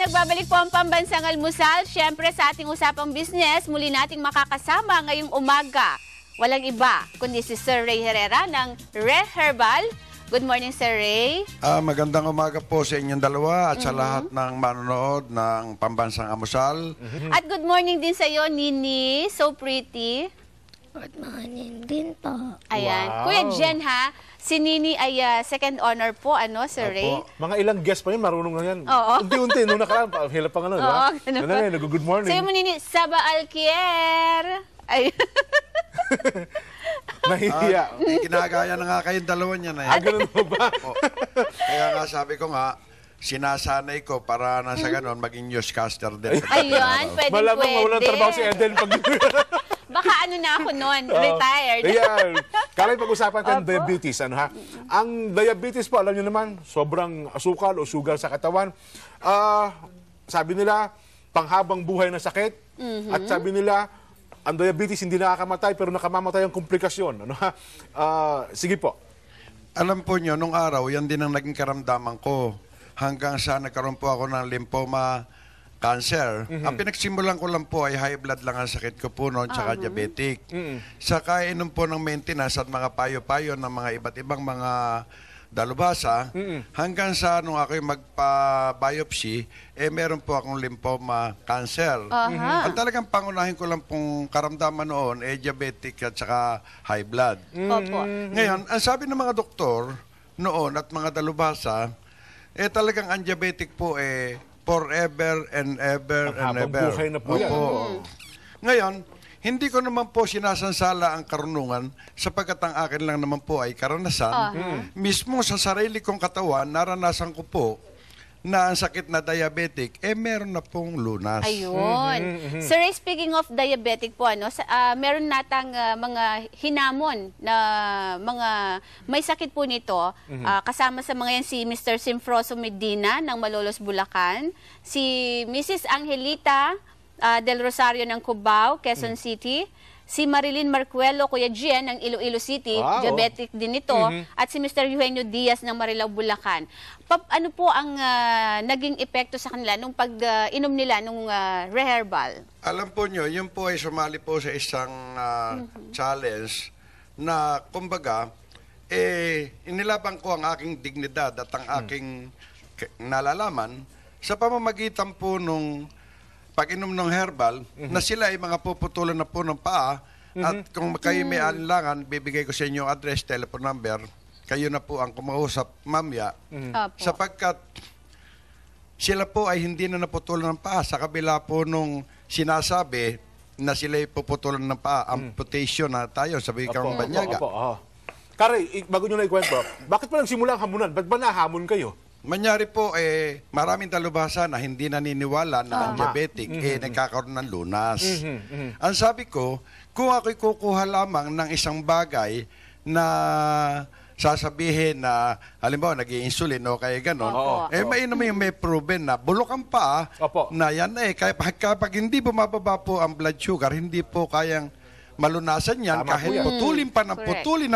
Nagbabalik po ang pambansang almusal. Siyempre sa ating usapang business, muli nating makakasama ngayong umaga. Walang iba, kundi si Sir Ray Herrera ng Reherbal. Good morning, Sir Ray. Magandang umaga po sa inyong dalawa at sa lahat ng manonood ng pambansang almusal. At good morning din sa iyo, Nini. So pretty. Good morning din po. Ayan. Wow. Kuya Jen, ha? Si Nini ay second honor po, Sir Ray? Opo. Mga ilang guest pa yun, marunong na yan. Oo. Unti-unti, nung nakaraan, hilap pa nga nun. Oo, ganun pa. Good morning. Sa'yo mo, Nini, Saba Alquier. Ay. Nahihiya. Ginagaya na nga kayong dalawa niyan. Ganun mo ba? Kaya nga sabi ko nga, sinasanay ko para nasa ganon maging newscaster din. Ayun, pwede. Malamang mawalan trabaho si Eden pag... Baka ano na ako noon, retired. Ayan. Kaya pag-usapan natin Opo. diabetes. Ang diabetes po, alam nyo naman, sobrang asukal o sugar sa katawan. Sabi nila, panghabang buhay na sakit. At sabi nila, ang diabetes hindi nakakamatay pero nakamamatay ang komplikasyon. Sige po. Alam po nyo, nung araw, yan din ang naging karamdaman ko. Hanggang sa nagkaroon po ako ng lymphoma cancer. Ang pinagsimulan ko lang po ay high blood lang ang sakit ko po noon, tsaka diabetic. Sa kainom po ng maintenance at mga payo-payo ng mga iba't ibang mga dalubhasa, hanggang sa nung ako'y magpa-biopsy, meron po akong lymphoma cancer. At talagang pangunahin ko lang pong karamdaman noon, diabetic at saka high blood. Opo. Ngayon, ang sabi ng mga doktor noon at mga dalubhasa, talagang ang diabetic po forever and ever and Habang ever. buhay na po yan. Opo. Ngayon, hindi ko naman po sinasansala ang karunungan sapagkat ang akin lang naman po ay karanasan. Mismo sa sarili kong katawan, naranasan ko po na ang sakit na diabetic, meron na pong lunas. Ayun. Sir Ray, speaking of diabetic po, meron natang mga hinamon na mga may sakit po nito. Kasama sa mga yan si Mr. Simfroso Medina ng Malolos, Bulacan, si Mrs. Angelita Del Rosario ng Cubao, Quezon City, si Marilyn Marcuelo, Kuya Jen ng Iloilo City, Wow. diabetic din ito, at si Mr. Eugenio Diaz ng Marilao, Bulacan. Ano po ang naging epekto sa kanila nung pag-inom nila nung Reherbal? Alam po nyo, yun po ay sumali po sa isang challenge na, kumbaga, inilaban ko ang aking dignidad at ang aking nalalaman sa pamamagitan po nung pag-inom ng herbal, na sila ay mga puputulan na po ng paa, at kung kayo may alinlangan, bibigay ko sa inyo address, telephone number, kayo na po ang kumausap mamaya, sapagkat sila po ay hindi na naputulan ng paa, sa kabila po nung sinasabi na sila ay puputulan ng paa, amputation na tayo, sabi kang banyaga. Kare, bago nyo na ikwento, bakit pa nagsimula ang hamunan? Ba't ba nahamon kayo? Manyari po, maraming dalubhasa na hindi naniniwala na ang diabetic, nagkakaroon ng lunas. Ang sabi ko, kung ako'y kukuha lamang ng isang bagay na sasabihin na, halimbawa, nag-i-insulin o kaya ganon, mainom yung may proven na bulok ang paa, na yan kapag hindi bumababa po ang blood sugar, hindi po kayang malunasan yan. Tama kahit putulin pa ng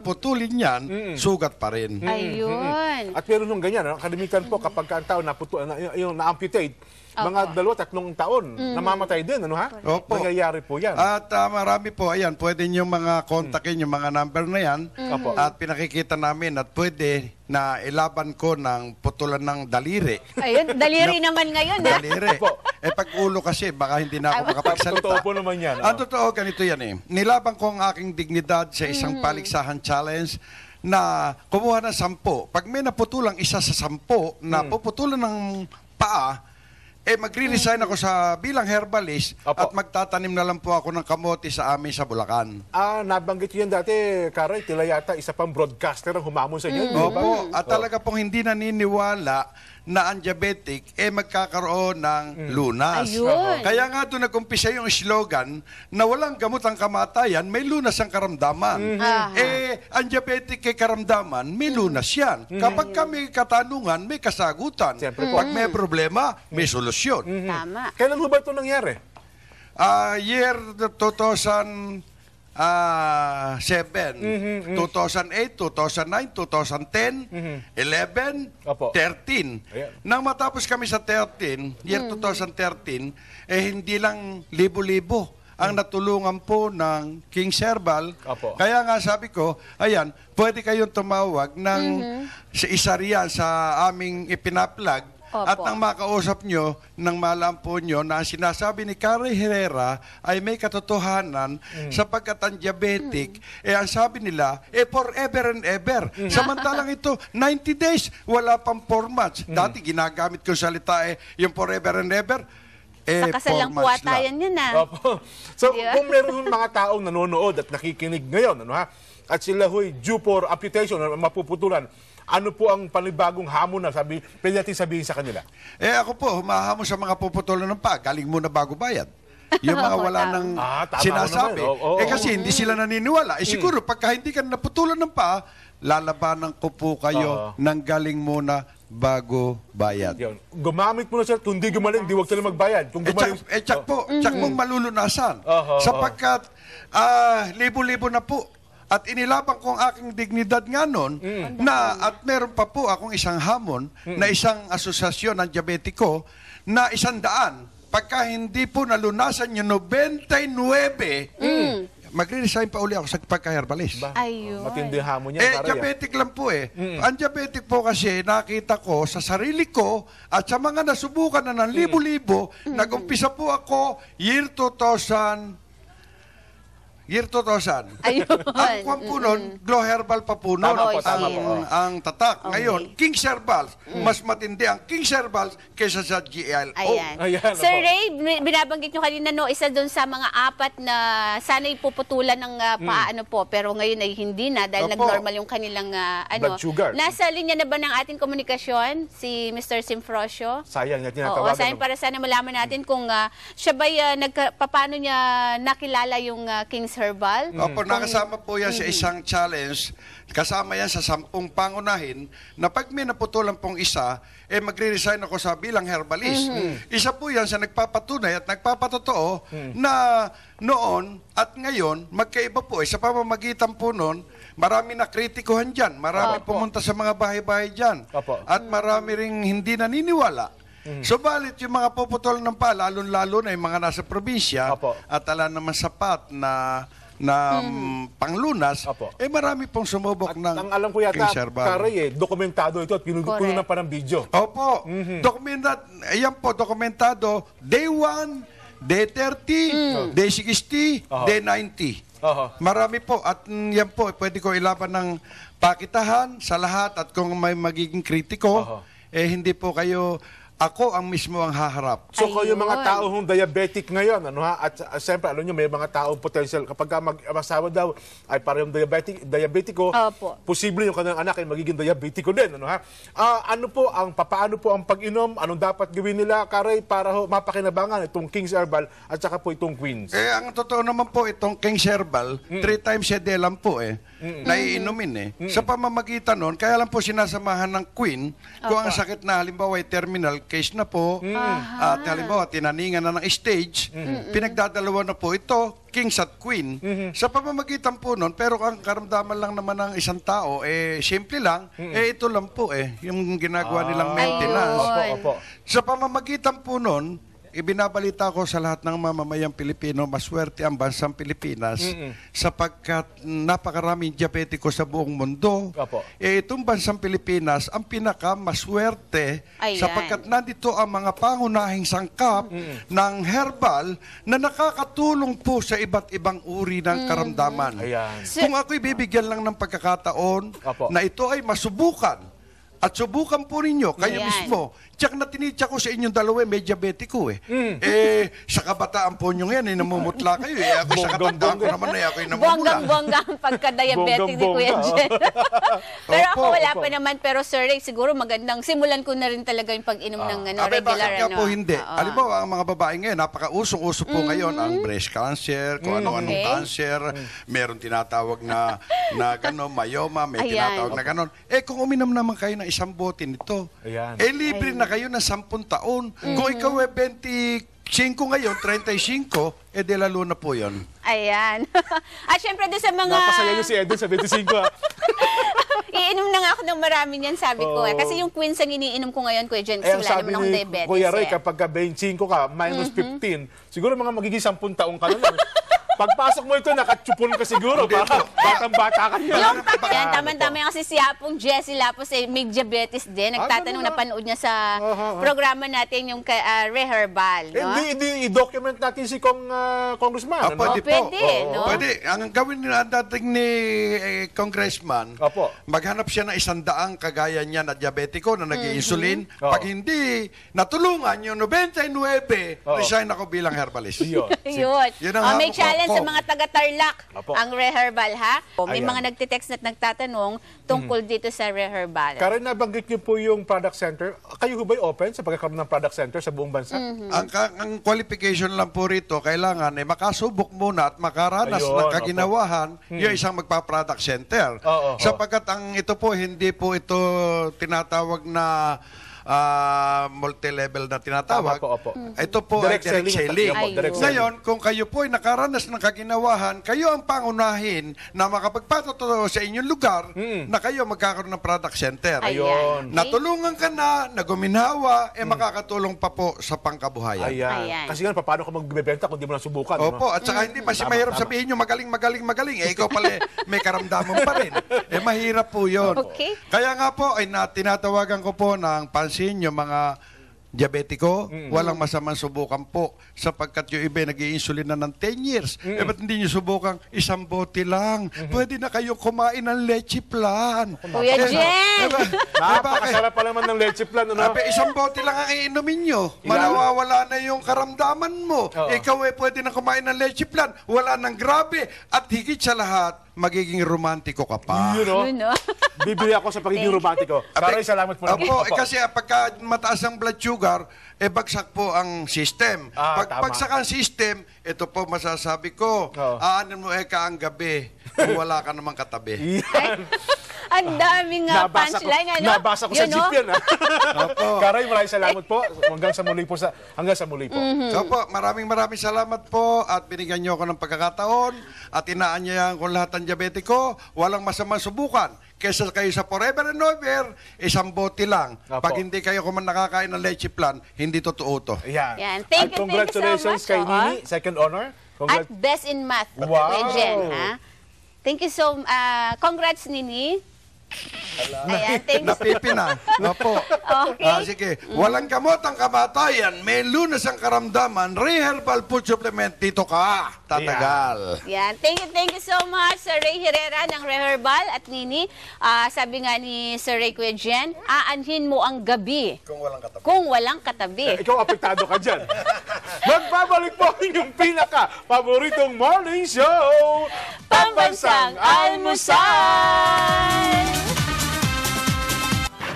putulin yan, sugat pa rin. Ayun. At pero nung ganyan, kalimitan po kapag ang tao yung na-amputate, mga 2-3 taon, namamatay din, Opo. Nangyayari po yan. At marami po, ayan, pwede nyo mga kontakin yung mga number na yan, at pinakikita namin at pwede na ilaban ko ng putulan ng daliri. Ayun, daliri naman ngayon, ha? Daliri. Pag ulo kasi, baka hindi na ako makapagsalita. Totoo po naman yan. Ang totoo, ganito yan Nilaban ko ang aking dignidad sa isang paligsahan challenge na kumuha ng 10. Pag may naputulang isa sa 10 na puputulan ng paa, magre-resign ako sa bilang herbalist at magtatanim na lang po ako ng kamote sa amin sa Bulacan. Nabanggit yun dati, Karay, tila yata isa pang broadcaster ang humamon sa inyo. Opo, at talaga pong hindi naniniwala na ang diabetic magkakaroon ng lunas. Ayun. Kaya nga doon nag-umpisa yung slogan na walang gamot ang kamatayan, may lunas ang karamdaman. Ang diabetic kay karamdaman, may lunas yan. Kapag may katanungan, may kasagutan. Siyempre po. Pag may problema, may solusyon. Tama. Kailan ho ba ito nangyari? Year 2000, 7, 2008, 2009, 2010, 11, Opo. 13. Ayan. Nang matapos kami sa 13, year 2013, hindi lang libo-libo ang natulungan po ng King Herbal. Opo. Kaya nga sabi ko, ayan, pwede kayong tumawag ng isa riyan sa aming ipinaplag. Opo. At nang makausap nyo, nang malam po nyo na ang sinasabi ni Carrie Herrera ay may katotohanan sapagkat ang diabetic, ang sabi nila, forever and ever. Samantalang ito, 90 days, wala pang 4 months. Dati ginagamit ko salita yung forever and ever. Sa kasalang 4 months puwata yan na. Opo. So, Di ba? kung meron mga taong nanonood at nakikinig ngayon, ano ha, at sila ho'y due for amputation, mapuputulan, ano po ang panibagong hamon na pwede natin sabihin sa kanila? Ako po, humahamon sa mga puputulan ng paa, galing muna bago bayad. Yung mga wala nang tama sinasabi. naman. Oo. Kasi hindi sila naniniwala. Siguro, pagka hindi ka naputulan ng paa, lalabanan ko po kayo ng galing muna bago bayad. Yun. Gumamit mo na sir, kung di gumaling, di wag sila magbayad. Kung gumaling, Tsak mong malulunasan. Oho, Sapagkat libo-libo na po. At inilabang ko ang aking dignidad nga noon at meron pa po akong isang hamon na isang asosasyon ng diabetiko na 100. Pagka hindi po nalunasan yung 99, magre-resign pa uli ako sa pagka-herbalist. Ayun. matindi hamon yan. Karay, Diabetic lang po Ang diabetic po kasi nakita ko sa sarili ko at sa mga nasubukan na ng libo-libo, nag-umpisa po ako year 2000. Ayun. Ang kwan po nun, Glow Herbal pa po nun Tama po. ang tatak. Okay. Ngayon, King Herbal, mas matindi ang King Herbal kaysa sa GLO. Ayan. Ayan, Sir opo. Ray, binabanggit nyo kanina, no, isa doon sa mga 4 na sana ipuputulan ng paano po, pero ngayon ay hindi na dahil Opo. nag-normal yung kanilang Blood sugar. Nasa linya na ba ng ating komunikasyon, si Mr. Simfrosio? sayang na Oo, tinatawagan. sayang para sana malaman natin kung siya ba paano niya nakilala yung King's Herbal. Opo, nakasama po yan sa isang challenge. Kasama yan sa 10 pangunahin na pag may naputulan pong isa, magre-resign ako sa bilang herbalist. Isa po yan sa nagpapatunay at nagpapatotoo na noon at ngayon, magkaiba po. Sa pamamagitan po noon, marami na kritikuhan dyan. Marami pumunta sa mga bahay-bahay dyan. Opo. At marami ring hindi naniniwala. Subalit yung mga puputol ng pa, lalo-lalo na yung mga nasa probinsya Opo. at ala naman sapat na panglunas, Opo. marami pong sumubok ng Ang alam ko yata, King Herbal. Karay, dokumentado ito at pinunan pa ng video. Opo, ayan po, dokumentado, day 1, day 30, day 60, day 90. Marami po, at yan po, pwede ko ilaban ng pakitahan sa lahat at kung may magiging kritiko, hindi po kayo, ako ang mismo ang haharap. So kayo mga Ayun. taong diabetic ngayon, ano ha? At siyempre, alam nyo, may mga taong potential kapag mag-asawa daw ay parehong diabetiko, Opo. posible yung kanilang anak ay magiging diabetiko din, ano ha? Paano po ang pag-inom? Anong dapat gawin nila, Karay, para mapakinabangan itong King's Herbal at saka po itong Queen's? Ang totoo naman po, itong King Herbal, 3 times a day lang po naiinumin Sa pamamagitan nun, kaya lang po sinasamahan ng Queen, kung ang sakit na halimbawa ay terminal case na po, at halimbawa tinaningan na ng stage, pinagdadalawa na po ito, Kings at Queen. Sa pamamagitan po nun, pero ang karamdaman lang naman ng isang tao, simple lang, ito lang po yung ginagawa nilang maintenance. Ayun. Opo. Sa pamamagitan po nun, ibinabalita ko sa lahat ng mamamayang Pilipino, maswerte ang bansang Pilipinas sapagkat napakaraming diabetiko sa buong mundo. Opo. Itong bansang Pilipinas ang pinakamaswerte Ayan. sapagkat nandito ang mga pangunahing sangkap ng herbal na nakakatulong po sa iba't ibang uri ng karamdaman. Ayan. Kung ako'y bibigyan lang ng pagkakataon Opo. na ito ay masubukan, at subukan po ninyo, kayo Ayan. mismo. Tsak na tinitsa ko sa inyong dalawa, may diabetiko sa kabataan po nyo yan, namumutla kayo. Ako sa kabataan ko naman ako'y namumula. Bonggang-bongga ang pagka-diabetic ni Kuya Jen. Pero ako wala pa naman. Pero Sir Ray, siguro magandang simulan ko na rin talaga yung pag-inom ng Bakit regular. nga po hindi? Halimbawa, ang mga babae ngayon, napaka-usong-uso po ngayon ang breast cancer, kung ano-anong Okay. cancer, meron tinatawag na myoma, may Ayan. tinatawag na ganon. Kung uminom naman kayo ng isang bote nito, Ayan. libre na kayo ng 10 taon. Kung ikaw 26 5 ngayon, 35, de lalo na po yun. Ayan. At syempre doon sa mga... Napasaya niyo si Eden sa 25. Iinom na nga ako ng marami niyan, sabi ko. Kasi yung Queens ang iniinom ko ngayon, Kuya Jen, kasi Ang wala sabi naman akong ni diabetes. Kuya Ray, eh. kapag ka 25 ka, minus 15, siguro mga magiging 10 taong ka na lang. Pagpasok mo ito, nakachupon ka siguro. Para batang-bata ka niya. Yung yan, tama-tama yung kasi si Apong Jessie Lapos may diabetes din. Nagtatanong, napanood niya sa programa natin yung Reherbal. No? Hindi i-document natin si Congressman. Pwede po. Pwede, no? Pwede. Ang gawin nila dating ni Congressman, Opo. maghanap siya ng 100 kagaya niya na diabetiko na nag-insulin. Oo. Pag hindi natulungan yung 99, resign ako bilang herbalist. Yun. Yun. Yun ang May hamon ko. challenge sa mga taga-Tarlac, Opo. ang Reherbal, ha? May Ayan. mga nagtitext at nagtatanong tungkol dito sa Reherbal. Karen, nabanggit niyo po yung product center. Kayo ho ba'y open sa pagkakaroon ng product center sa buong bansa? Ang qualification lang po rito, kailangan makasubok muna at makaranas Ayun, ng kaginawahan yung isang magpa-product center. Oo. Sapagkat ito po, hindi po ito tinatawag na multi-level na tinatawag. Tama po, opo. Ito po ay Direct direct selling. selling. Ayun. Direct selling. Ngayon, kung kayo po ay nakaranas ng kaginawahan, kayo ang pangunahin na makapagpatotoo sa inyong lugar na kayo magkakaroon ng product center. Ayun. Natulungan ka na guminhawa, makakatulong pa po sa pangkabuhayan. Ayan. Kasi nga, paano ka magbebenta kung di mo nasubukan? Opo, at saka hindi pa si mahirap sabihin nyo, magaling. Ikaw pala may karamdaman pa rin. Mahirap po yun. Okay. Kaya nga po, ay tinatawagan ko po ng pansin yung mga diabetiko, walang masamang subukan po sapagkat yung iba nag-i-insulin na ng 10 years. Ba't hindi nyo subukan? Isang bote lang. Pwede na kayo kumain ng leche plan. Kuya Jen! Napakasarap pa naman ng leche plan. Ano? Isang bote lang ang iinumin nyo. Manawawala na yung karamdaman mo. Ikaw pwede na kumain ng leche plan. Wala nang grabe. At higit sa lahat, magiging romantiko ka pa. Yun, no? Yun, no? Bibili ako sa pagiging romantiko. Karen, salamat po. Opo, kasi pagka mataas ang blood sugar, bagsak po ang system. Pag tama. bagsak ang system, ito po masasabi ko, Oo. aanin mo ka ang gabi kung wala ka namang katabi. Yan. Ang daming punchline, ano? Nabasa ko sa Yun, jeep no? yan. Karen, maraming salamat po. Hanggang sa muli po. Hanggang sa muli po. So po, maraming salamat po at binigyan niyo ako ng pagkakataon at inaanyayahan ko lahat ng diabetiko, walang masamang subukan. Kesa kayo sa forever and ever, isang bote lang. Opo. Pag hindi kayo nakakain ng leche plan, hindi totoo to. Ayan. Yan. At Thank you so congratulations much, kay oh. Nini. Second honor. At best in math, Wow. Kuya Jen, ha? Thank you so congrats, Nini. Ayan, thank you. Napipi na. Opo. Okay. Sige. Walang gamot ang kamatayan. May lunas ang karamdaman. Reherbal food supplement. Dito ka. Tatagal. Yan. Thank you so much, Sir Ray Herrera ng Reherbal at Nini. Sabi nga ni Sir Ray, Kuya Jen, aanhin mo ang gabi Kung walang katabi. kung walang katabi. Ikaw apektado ka dyan. Magbabalik po ang inyong pinaka-paboritong morning show, Pambansang Almusal!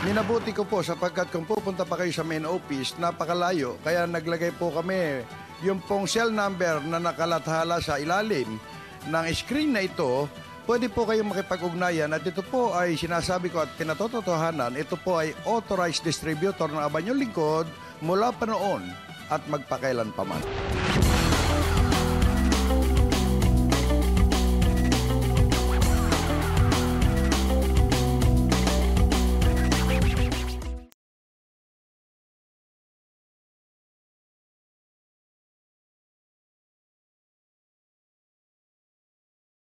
Minabuti ko po sapagkat kung pupunta pa kayo sa main office, napakalayo. Kaya naglagay po kami yung pong cell number na nakalathala sa ilalim ng screen na ito. Pwede po kayong makipag-ugnayan at ito po ay sinasabi ko at pinatotohanan. Ito po ay authorized distributor ng Abanyong Lingkod mula pa noon at magpakailan pa man.